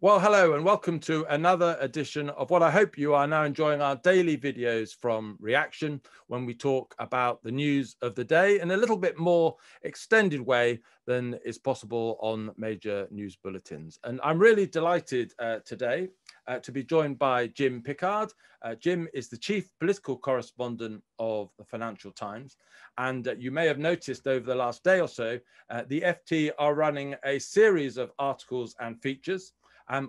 Well, hello and welcome to another edition of what I hope you are now enjoying, our daily videos from Reaction, when we talk about the news of the day in a little bit more extended way than is possible on major news bulletins. And I'm really delighted today to be joined by Jim Pickard. Jim is the chief political correspondent of the Financial Times. And you may have noticed over the last day or so, the FT are running a series of articles and features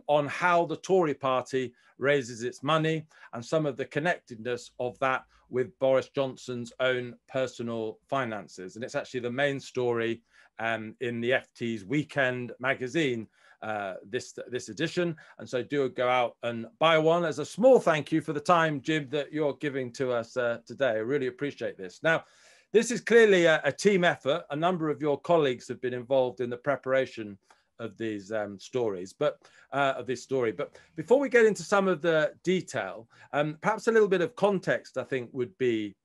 on how the Tory party raises its money and some of the connectedness of that with Boris Johnson's own personal finances. And it's actually the main story in the FT's weekend magazine, this edition. And so do go out and buy one as a small thank you for the time, Jim, that you're giving to us today. I really appreciate this. Now, this is clearly a team effort. A number of your colleagues have been involved in the preparation of these stories, but of this story. But before we get into some of the detail, perhaps a little bit of context, I think, would be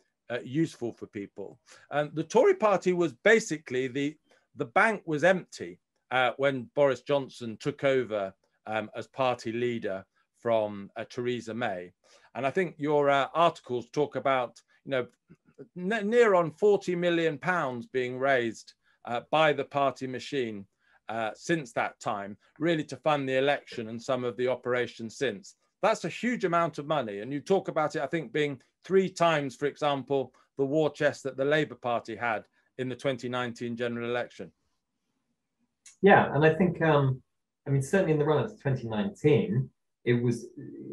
useful for people. The Tory party was basically, the bank was empty when Boris Johnson took over as party leader from Theresa May. And I think your articles talk about, near on £40 million being raised by the party machine since that time, really to fund the election and some of the operations since. That's a huge amount of money. And you talk about it, I think, being 3 times, for example, the war chest that the Labour Party had in the 2019 general election. Yeah, and I think, certainly in the run-up to 2019, it was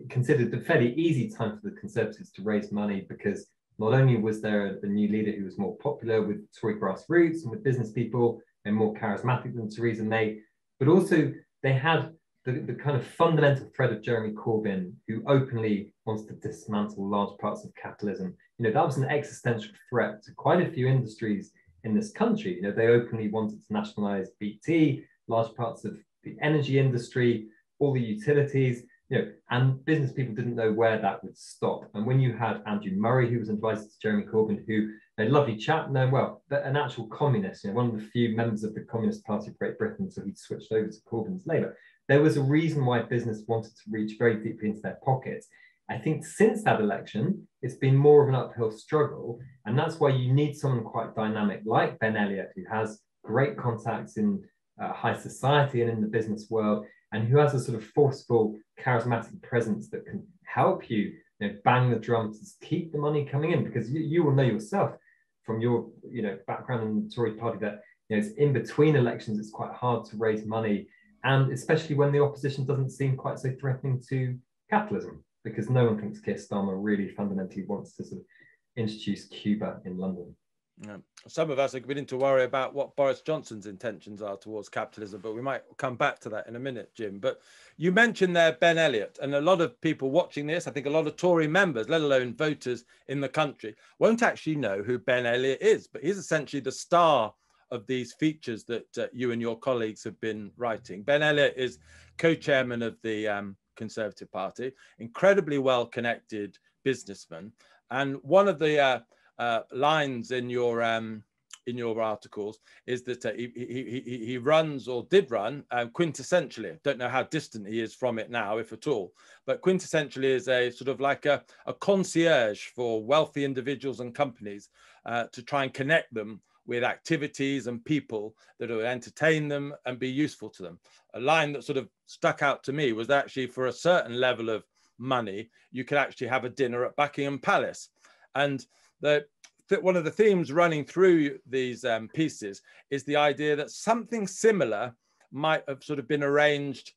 considered a fairly easy time for the Conservatives to raise money, because not only was there a new leader who was more popular with Tory grassroots and with business people, and more charismatic than Theresa May, but also they had the kind of fundamental threat of Jeremy Corbyn, who openly wants to dismantle large parts of capitalism. That was an existential threat to quite a few industries in this country. They openly wanted to nationalize BT, large parts of the energy industry, all the utilities, and business people didn't know where that would stop. And when you had Andrew Murray, who was an advisor to Jeremy Corbyn, who a lovely chap, known well, but an actual communist, one of the few members of the Communist Party of Great Britain, so he switched over to Corbyn's Labour. There was a reason why business wanted to reach very deeply into their pockets. I think since that election, it's been more of an uphill struggle, and that's why you need someone quite dynamic like Ben Elliott, who has great contacts in high society and in the business world, and who has a sort of forceful, charismatic presence that can help you, bang the drums, keep the money coming in, because you will know yourself from your background in the Tory party that it's in between elections, it's quite hard to raise money, and especially when the opposition doesn't seem quite so threatening to capitalism, because no one thinks Keir Starmer really fundamentally wants to sort of introduce Cuba in London. Yeah. Some of us are beginning to worry about what Boris Johnson's intentions are towards capitalism, but we might come back to that in a minute, Jim. But you mentioned there Ben Elliott, and a lot of people watching this, I think a lot of Tory members, let alone voters in the country, won't actually know who Ben Elliott is, but he's essentially the star of these features that you and your colleagues have been writing. Ben Elliott is co-chairman of the Conservative Party, incredibly well-connected businessman, and one of the lines in your articles is that he runs, or did run, quintessentially, I don't know how distant he is from it now, if at all, but quintessentially is a sort of like a concierge for wealthy individuals and companies to try and connect them with activities and people that will entertain them and be useful to them. A line that sort of stuck out to me was that actually for a certain level of money, you could actually have a dinner at Buckingham Palace. And one of the themes running through these pieces is the idea that something similar might have sort of been arranged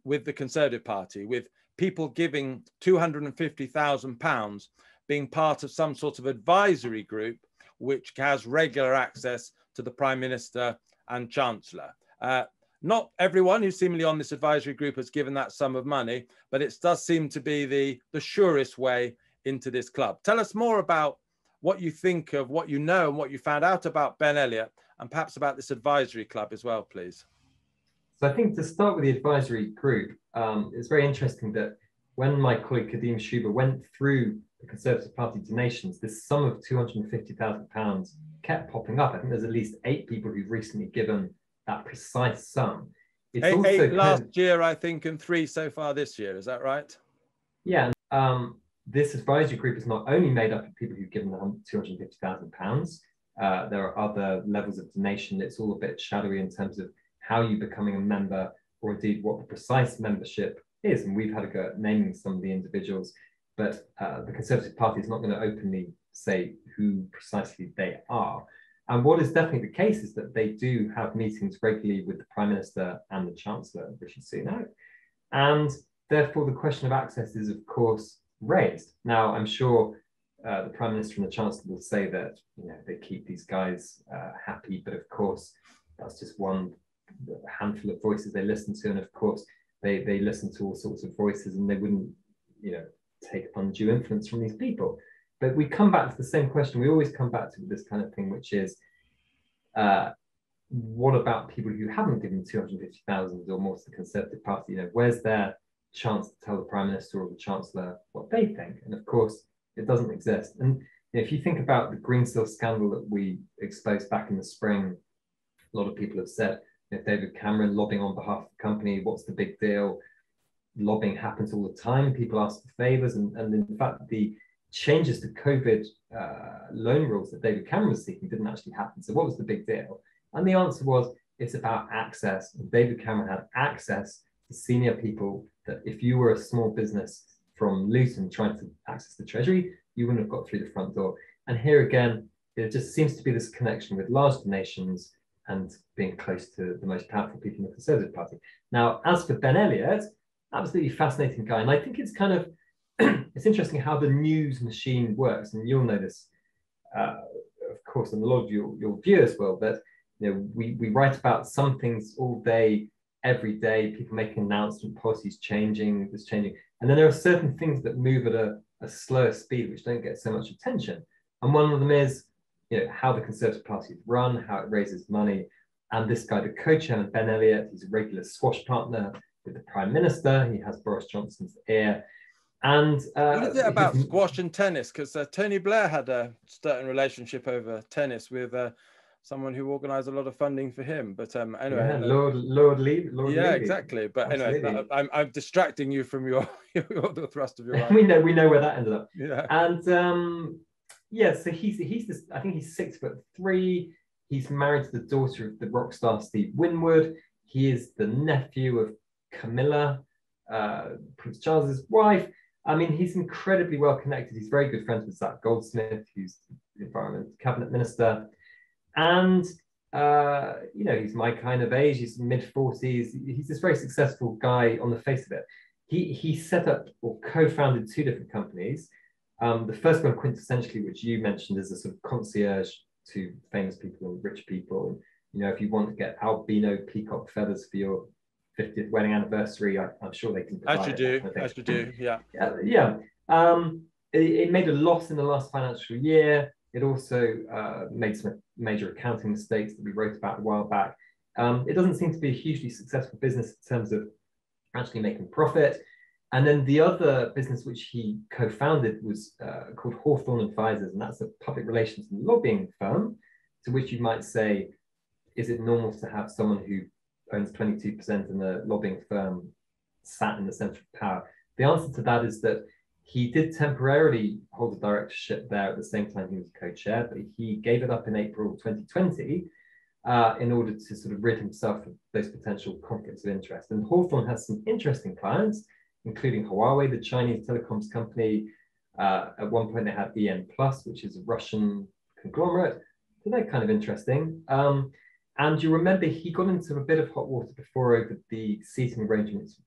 with the Conservative Party, with people giving £250,000 being part of some sort of advisory group which has regular access to the Prime Minister and Chancellor. Not everyone who's seemingly on this advisory group has given that sum of money, but it does seem to be the surest way into this club. Tell us more about what you think of what you know and what you found out about Ben Elliott, and perhaps about this advisory club as well, please. So I think to start with the advisory group, it's very interesting that when my colleague Kadeem Shuba went through the Conservative Party donations, this sum of £250,000 kept popping up. I think there's at least 8 people who've recently given that precise sum. it's eight last year, I think, and 3 so far this year. Is that right? Yeah. This advisory group is not only made up of people who've given them £250,000. There are other levels of donation. It's all a bit shadowy in terms of how you're becoming a member, or indeed what the precise membership is. And we've had a go at naming some of the individuals, but the Conservative Party is not going to openly say who precisely they are. And what is definitely the case is that they do have meetings regularly with the Prime Minister and the Chancellor, Rishi Sunak. And therefore, the question of access is, of course, raised. Now, I'm sure the Prime Minister and the Chancellor will say that they keep these guys happy, but of course, that's just one handful of voices they listen to. And of course, they listen to all sorts of voices, and they wouldn't take undue influence from these people. But we come back to the same question we always come back to with this kind of thing, which is, what about people who haven't given 250,000 or more to the Conservative Party? Where's their chance to tell the Prime Minister or the Chancellor what they think? And of course, it doesn't exist. And if you think about the Greensill scandal that we exposed back in the spring, a lot of people have said, David Cameron lobbying on behalf of the company, what's the big deal? Lobbying happens all the time. People ask for favors. And in fact, the changes to COVID loan rules that David Cameron was seeking didn't actually happen. So what was the big deal? And the answer was, it's about access. And David Cameron had access to senior people that if you were a small business from Luton trying to access the Treasury, you wouldn't have got through the front door. And here again, there just seems to be this connection with large donations and being close to the most powerful people in the Conservative Party. Now, as for Ben Elliott, absolutely fascinating guy. And I think it's kind of, it's interesting how the news machine works. And you'll know this, of course, and a lot of your viewers will, that we write about some things all day, every day, people making announcements, policies changing, this changing. And then there are certain things that move at a slower speed, which don't get so much attention. And one of them is, how the Conservative Party is run, how it raises money. And this guy, the co-chairman, Ben Elliott, he's a regular squash partner with the Prime Minister. He has Boris Johnson's ear. And what is it about squash and tennis? Because Tony Blair had a certain relationship over tennis with someone who organised a lot of funding for him. But anyway, yeah, Lord Levy. Yeah, exactly. But absolutely. Anyway, I'm distracting you from the thrust of your life. we know where that ended up. Yeah. And yeah, so he's this, I think he's 6'3". He's married to the daughter of the rock star Steve Winwood. He is the nephew of Camilla, Prince Charles's wife. I mean, he's incredibly well connected. He's very good friends with Zach Goldsmith, who's the Environment Cabinet Minister. And, he's my kind of age. He's mid-40s. He's this very successful guy on the face of it. He set up or co-founded 2 different companies. The first one, quintessentially, which you mentioned, is a sort of concierge to famous people and rich people. And, if you want to get albino peacock feathers for your 50th wedding anniversary, I'm sure they can provide As you do, yeah. Yeah. It made a loss in the last financial year. It also made some major accounting mistakes that we wrote about a while back. It doesn't seem to be a hugely successful business in terms of actually making profit. And then the other business which he co-founded was called Hawthorne Advisors, and that's a public relations and lobbying firm, to which you might say, is it normal to have someone who owns 22% in a lobbying firm sat in the center of power? The answer to that is that he did temporarily hold a directorship there at the same time he was co-chair, but he gave it up in April 2020 in order to sort of rid himself of those potential conflicts of interest. And Hawthorne has some interesting clients, including Huawei, the Chinese telecoms company. At one point they had EN Plus, which is a Russian conglomerate. So they're kind of interesting. And you remember he got into a bit of hot water before over the seating arrangements of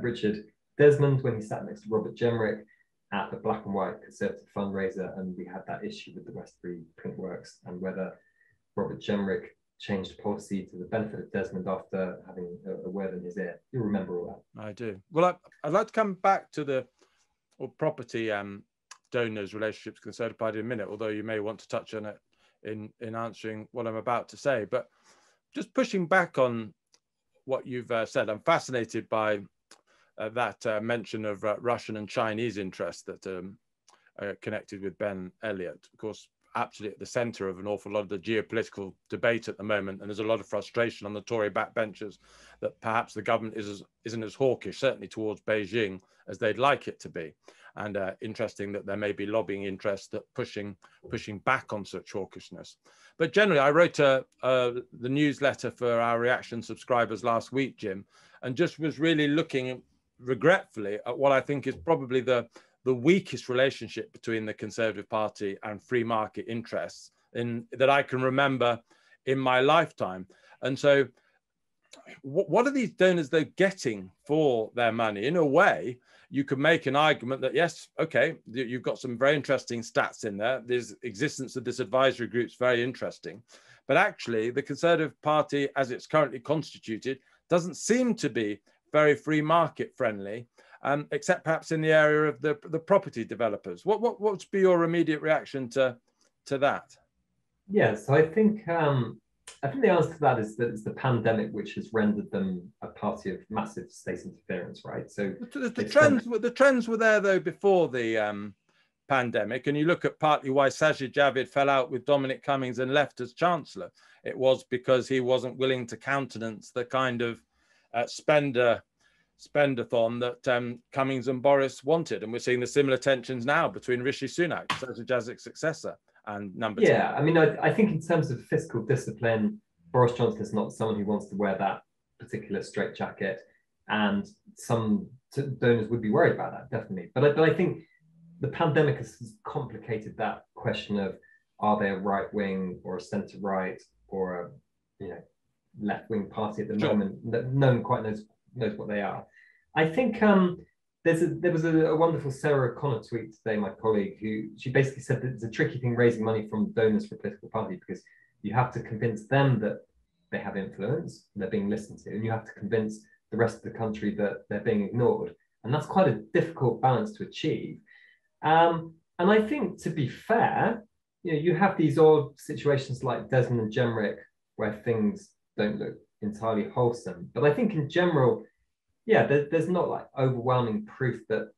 Richard Desmond when he sat next to Robert Jemrick at the Black and White Conservative fundraiser, and we had that issue with the Westbury Printworks and whether Robert Jemrick changed policy to the benefit of Desmond after having a word in his ear. You remember all that. I do. Well, I'd like to come back to the property donors' relationships Conservative Party in a minute, although you may want to touch on it in answering what I'm about to say. But just pushing back on what you've said, I'm fascinated by that mention of Russian and Chinese interests that are connected with Ben Elliott. Of course, absolutely at the centre of an awful lot of the geopolitical debate at the moment. And there's a lot of frustration on the Tory backbenchers that perhaps the government isn't as hawkish, certainly towards Beijing, as they'd like it to be. And interesting that there may be lobbying interests that pushing back on such hawkishness. But generally, I wrote the newsletter for our Reaction subscribers last week, Jim, and just was really looking regretfully at what I think is probably the weakest relationship between the Conservative Party and free market interests that I can remember in my lifetime. And so what are these donors they're getting for their money? In a way, you could make an argument that, yes, okay, you've got some very interesting stats in there. The existence of this advisory group is very interesting. But actually, the Conservative Party, as it's currently constituted, doesn't seem to be very free market friendly, except perhaps in the area of the property developers. What would be your immediate reaction to that? Yeah, so I think the answer to that is that it's the pandemic which has rendered them a party of massive state interference, right? So the trends were there though before the pandemic, and you look at partly why Sajid Javid fell out with Dominic Cummings and left as Chancellor. It was because he wasn't willing to countenance the kind of spendathon that Cummings and Boris wanted, and we're seeing the similar tensions now between Rishi Sunak, Sajid Javid's successor, and number two. Yeah, I mean, I think in terms of fiscal discipline, Boris Johnson is not someone who wants to wear that particular straitjacket, and some donors would be worried about that, definitely. But I think the pandemic has complicated that question of, are they a right wing or a centre right or a left wing party at the moment that no one quite knows what they are. I think there was a wonderful Sarah O'Connor tweet today, my colleague, who she basically said that it's a tricky thing raising money from donors for a political party, because you have to convince them that they have influence and they're being listened to, and you have to convince the rest of the country that they're being ignored. And that's quite a difficult balance to achieve. And I think, to be fair, you have these odd situations like Desmond and Jenrick where things don't look entirely wholesome. But I think in general, yeah, there's not like overwhelming proof that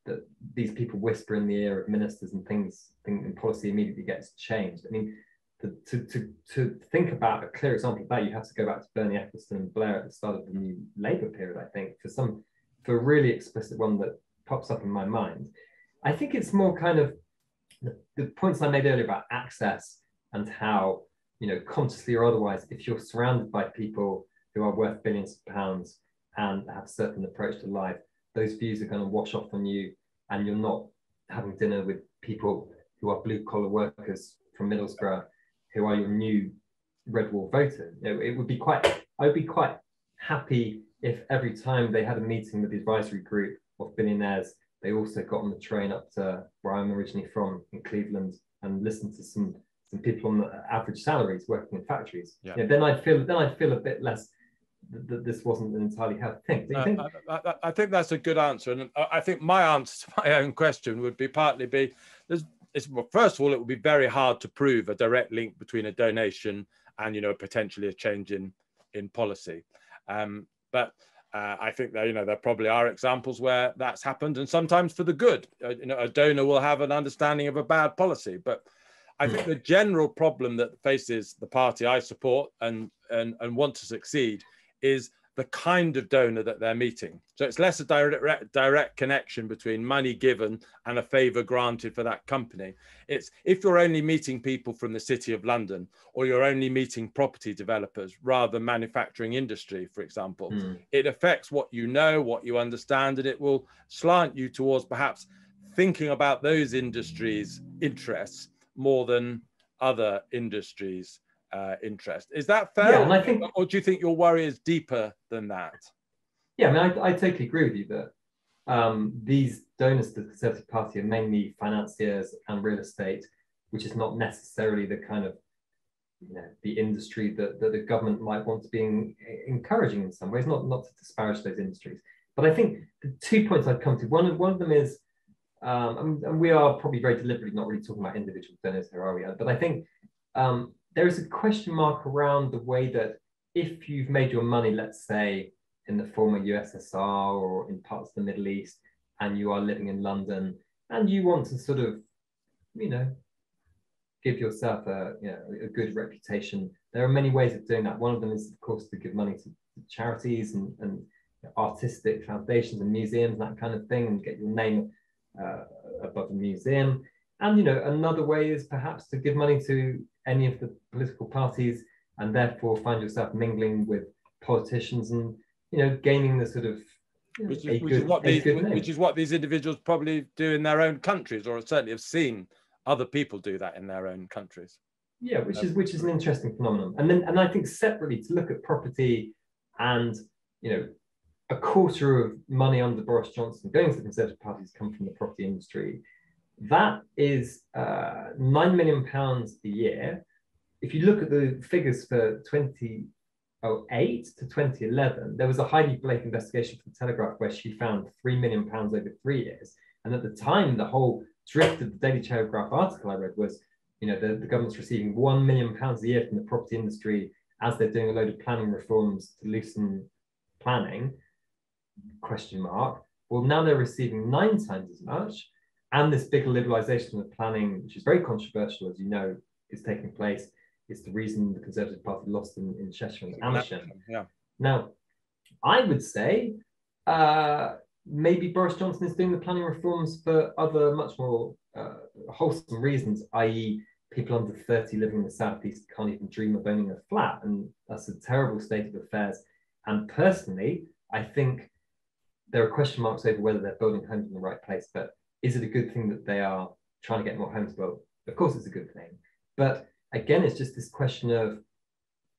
these people whisper in the ear of ministers and things and policy immediately gets changed. I mean, to think about a clear example of that, you have to go back to Bernie Ecclestone and Blair at the start of the new Labour period, I think, for a really explicit one that pops up in my mind. I think it's more kind of the points I made earlier about access and how, consciously or otherwise, if you're surrounded by people who are worth billions of pounds and have a certain approach to life, those views are going to wash off on you, and you're not having dinner with people who are blue-collar workers from Middlesbrough, who are your new red wall voter. I would be quite happy if every time they had a meeting with the advisory group of billionaires, they also got on the train up to where I'm originally from in Cleveland and listened to some people on the average salaries working in factories. Yeah. Then I'd feel a bit less that this wasn't an entirely healthy thing. Do you think? I think that's a good answer, and I think my answer to my own question would be first of all, it would be very hard to prove a direct link between a donation and potentially a change in policy, but I think that there probably are examples where that's happened, and sometimes for the good. A donor will have an understanding of a bad policy, but I think the general problem that faces the party I support and want to succeed is the kind of donor that they're meeting. So it's less a direct connection between money given and a favour granted for that company. It's if you're only meeting people from the City of London, or you're only meeting property developers rather than manufacturing industry, for example, it affects what you know, what you understand, and it will slant you towards perhaps thinking about those industries' interests more than other industries' interest. Is that fair? Yeah, and I think, or do you think your worry is deeper than that? Yeah, I mean, I totally agree with you that these donors to the Conservative Party are mainly financiers and real estate, which is not necessarily the kind of the industry that the government might want to be encouraging in some ways. Not to disparage those industries, but I think the 2 points I'd come to. One of them is, and we are probably very deliberately not really talking about individual donors here, are we? But I think there is a question mark around the way that if you've made your money, let's say, in the former USSR or in parts of the Middle East, and you are living in London, and you want to sort of, give yourself a good reputation. There are many ways of doing that. One of them is, of course, to give money to charities and artistic foundations and museums and that kind of thing, and get your name above the museum. And another way is perhaps to give money to any of the political parties, and therefore find yourself mingling with politicians and gaining the sort of which is what these individuals probably do in their own countries, or certainly have seen other people do that in their own countries. Yeah, which is an interesting phenomenon. And I think separately to look at property, and a quarter of money under Boris Johnson going to the Conservative Party has come from the property industry. That is £9 million a year. If you look at the figures for 2008 to 2011, there was a Heidi Blake investigation from the Telegraph where she found £3 million over 3 years. And at the time, the whole drift of the Daily Telegraph article I read was, the government's receiving £1 million a year from the property industry as they're doing a load of planning reforms to loosen planning, ? Well, now they're receiving 9 times as much. And this big liberalisation of planning, which is very controversial, as you know, is taking place. It's the reason the Conservative Party lost in Cheshire and Amersham. Yeah. Now, I would say maybe Boris Johnson is doing the planning reforms for other much more wholesome reasons, i.e. people under 30 living in the southeast can't even dream of owning a flat, and that's a terrible state of affairs. And personally, I think there are question marks over whether they're building homes in the right place, but is it a good thing that they are trying to get more homes built? Of course it's a good thing. But again, it's just this question of,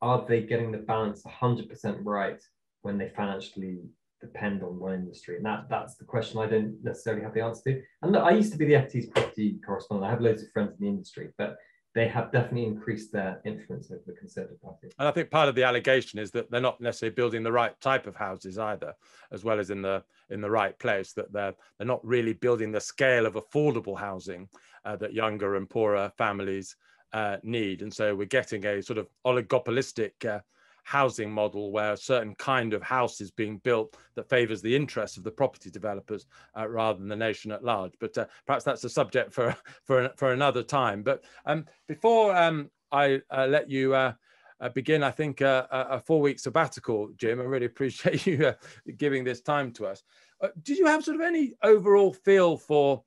are they getting the balance 100% right when they financially depend on one industry? And that's the question I don't necessarily have the answer to. And look, I used to be the FT's property correspondent. I have loads of friends in the industry, but they have definitely increased their influence over the Conservative Party. And I think part of the allegation is that they're not necessarily building the right type of houses either, as well as in the right place, that they're not really building the scale of affordable housing that younger and poorer families need. And so we're getting a sort of oligopolistic housing model where a certain kind of house is being built that favors the interests of the property developers rather than the nation at large. But perhaps that's a subject for another time. But before I let you begin, I think, a 4-week sabbatical, Jim, I really appreciate you giving this time to us. Did you have sort of any overall feel for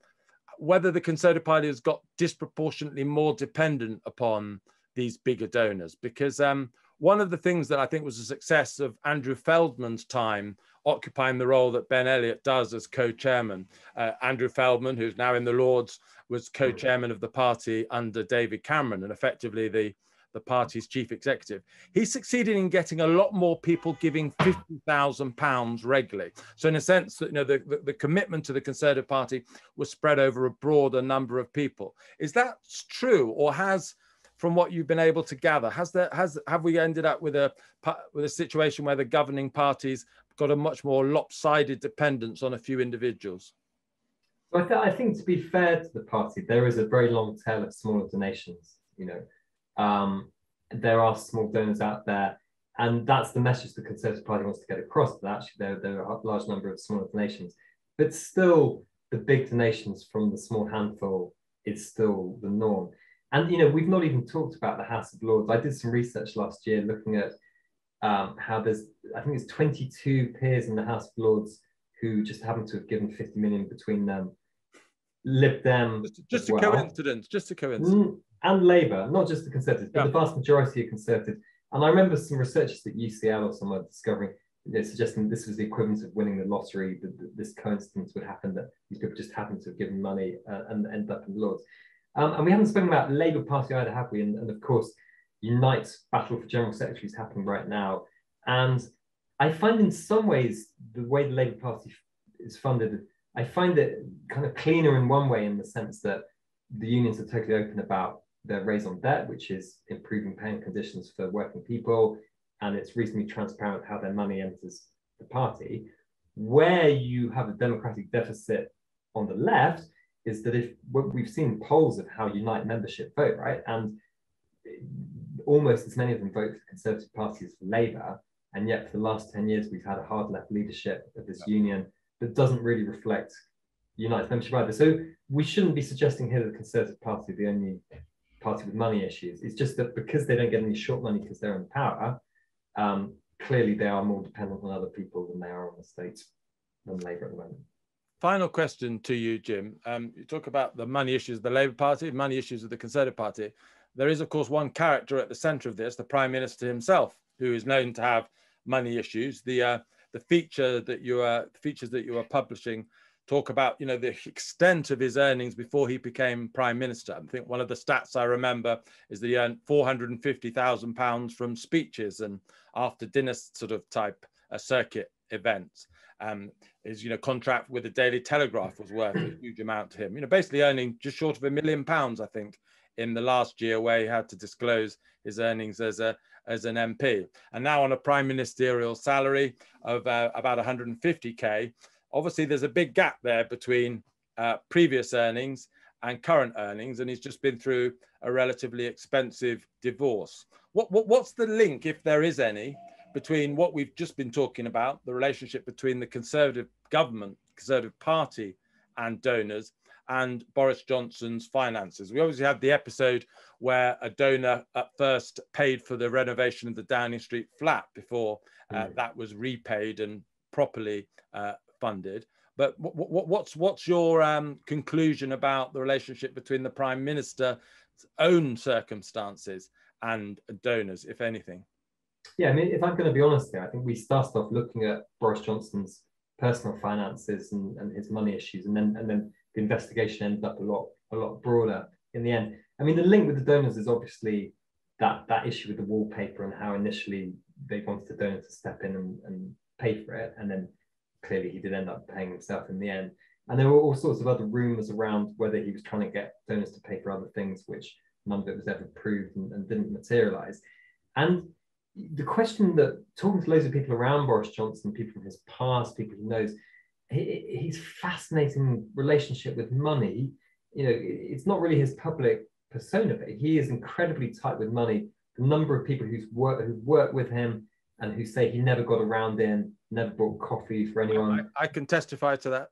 whether the Conservative Party has got disproportionately more dependent upon these bigger donors? Because one of the things that I think was a success of Andrew Feldman's time occupying the role that Ben Elliott does as co-chairman. Andrew Feldman, who's now in the Lords, was co-chairman of the party under David Cameron and effectively the party's chief executive. He succeeded in getting a lot more people giving £50,000 regularly. So in a sense, that the commitment to the Conservative Party was spread over a broader number of people. Is that true, or has, from what you've been able to gather, have we ended up with a situation where the governing parties got a much more lopsided dependence on a few individuals? Well, I think to be fair to the party, there is a very long tail of smaller donations. There are small donors out there, and that's the message the Conservative Party wants to get across. That actually there are a large number of smaller donations, but still the big donations from the small handful is still the norm. And we've not even talked about the House of Lords. I did some research last year looking at how there's, I think it's 22 peers in the House of Lords who just happen to have given 50 million between them. Lib Dem, just a coincidence, and Labour, not just the Conservatives, but the vast majority are Conservative. And I remember some research at UCL or somewhere discovering, suggesting this was the equivalent of winning the lottery, that this coincidence would happen, that these people just happen to have given money and end up in the Lords. And we haven't spoken about the Labour Party either, have we? And of course, Unite's battle for General Secretary is happening right now. And I find in some ways, the way the Labour Party is funded, I find it kind of cleaner in one way, in the sense that the unions are totally open about their raison d'etre, which is improving paying conditions for working people. And it's reasonably transparent how their money enters the party. Where you have a democratic deficit on the left is that we've seen polls of how Unite membership vote, right? And almost as many of them vote for the Conservative Party as for Labour. And yet for the last 10 years, we've had a hard left leadership of this union that doesn't really reflect Unite's membership either. So we shouldn't be suggesting here that the Conservative Party are the only party with money issues. It's just that because they don't get any short money because they're in power, clearly they are more dependent on other people than they are on the states than Labour at the moment. Final question to you, Jim. You talk about the money issues of the Labour Party, money issues of the Conservative Party. There is, of course, one character at the centre of this, the Prime Minister himself, who is known to have money issues. The features that you are publishing talk about, you know, the extent of his earnings before he became Prime Minister. I think one of the stats I remember is that he earned £450,000 from speeches and after dinner sort of type circuit events. His, you know, contract with the Daily Telegraph was worth a huge amount to him. You know, basically earning just short of £1 million, I think, in the last year, where he had to disclose his earnings as an MP. And now on a prime ministerial salary of about 150k. Obviously, there's a big gap there between previous earnings and current earnings, and he's just been through a relatively expensive divorce. What's the link, if there is any, between what we've just been talking about, the relationship between the Conservative government, Conservative Party and donors, and Boris Johnson's finances? We obviously had the episode where a donor at first paid for the renovation of the Downing Street flat before that was repaid and properly funded. But what's your conclusion about the relationship between the Prime Minister's own circumstances and donors, if anything? Yeah, I mean, if I'm going to be honest here, I think we started off looking at Boris Johnson's personal finances and his money issues, and then the investigation ended up a lot broader in the end. I mean, the link with the donors is obviously that issue with the wallpaper and how initially they wanted the donor to step in and pay for it, and then clearly he did end up paying himself in the end. And there were all sorts of other rumours around whether he was trying to get donors to pay for other things, which none of it was ever proved and didn't materialise. And the question that, talking to loads of people around Boris Johnson, people from his past, people he knows, his fascinating relationship with money, you know, it's not really his public persona, but he is incredibly tight with money. The number of people who've worked with him and who say he never got around in, never bought coffee for anyone. I can testify to that.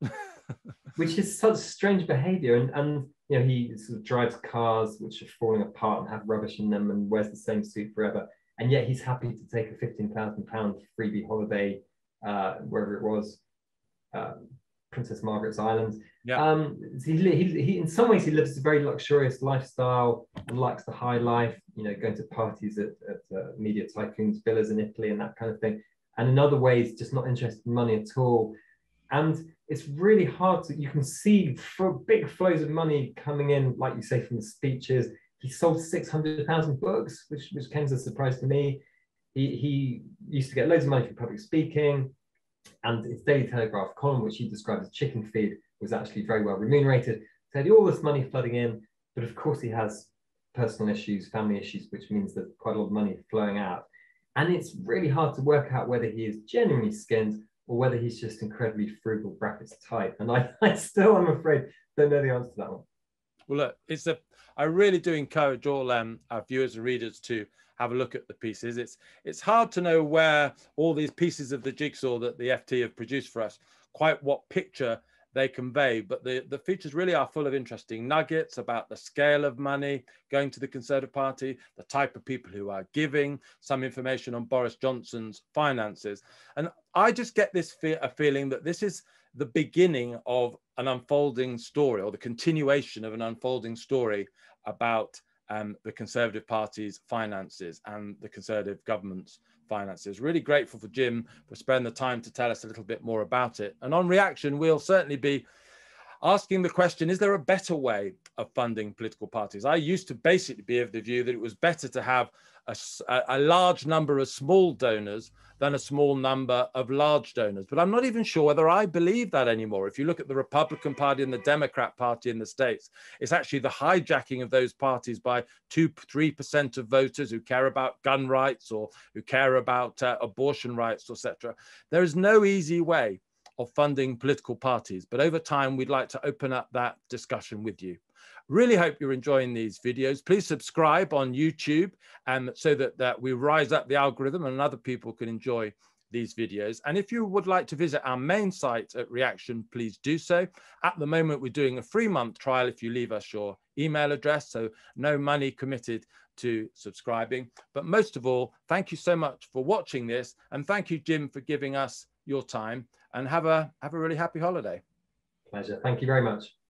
Which is such strange behavior. And you know, he sort of drives cars which are falling apart and have rubbish in them and wears the same suit forever. And yet he's happy to take a £15,000 freebie holiday, wherever it was, Princess Margaret's Island. Yeah. He in some ways he lives a very luxurious lifestyle and likes the high life, you know, going to parties at media tycoons' villas in Italy and that kind of thing. And in other ways, just not interested in money at all. And it's really hard to, you can see for big flows of money coming in, like you say, from the speeches. He sold 600,000 books, which came as a surprise to me. He used to get loads of money from public speaking, and his Daily Telegraph column, which he described as chicken feed, was actually very well remunerated. So he had all this money flooding in, but of course he has personal issues, family issues, which means there's quite a lot of money flowing out. And it's really hard to work out whether he is genuinely skinned or whether he's just incredibly frugal, brackets tight. And I still, I'm afraid, don't know the answer to that one. Well, look, I really do encourage all our viewers and readers to have a look at the pieces. It's hard to know where all these pieces of the jigsaw that the FT have produced for us, quite what picture they convey, but the features really are full of interesting nuggets about the scale of money going to the Conservative Party, the type of people who are giving, some information on Boris Johnson's finances. And I just get this feeling that this is the beginning of an unfolding story, or the continuation of an unfolding story about the Conservative Party's finances and the Conservative government's finances. Really grateful for Jim for spending the time to tell us a little bit more about it. And on Reaction, we'll certainly be asking the question, is there a better way of funding political parties? I used to basically be of the view that it was better to have a large number of small donors than a small number of large donors. But I'm not even sure whether I believe that anymore. If you look at the Republican Party and the Democrat Party in the States, it's actually the hijacking of those parties by 2-3% of voters who care about gun rights or who care about abortion rights, etc. There is no easy way of funding political parties, but over time, we'd like to open up that discussion with you. Really hope you're enjoying these videos. Please subscribe on YouTube so that we rise up the algorithm and other people can enjoy these videos. And if you would like to visit our main site at Reaction, please do so. At the moment, we're doing a 3-month trial if you leave us your email address, so no money committed to subscribing. But most of all, thank you so much for watching this, and thank you, Jim, for giving us your time, and have a really happy holiday. Pleasure. Thank you very much.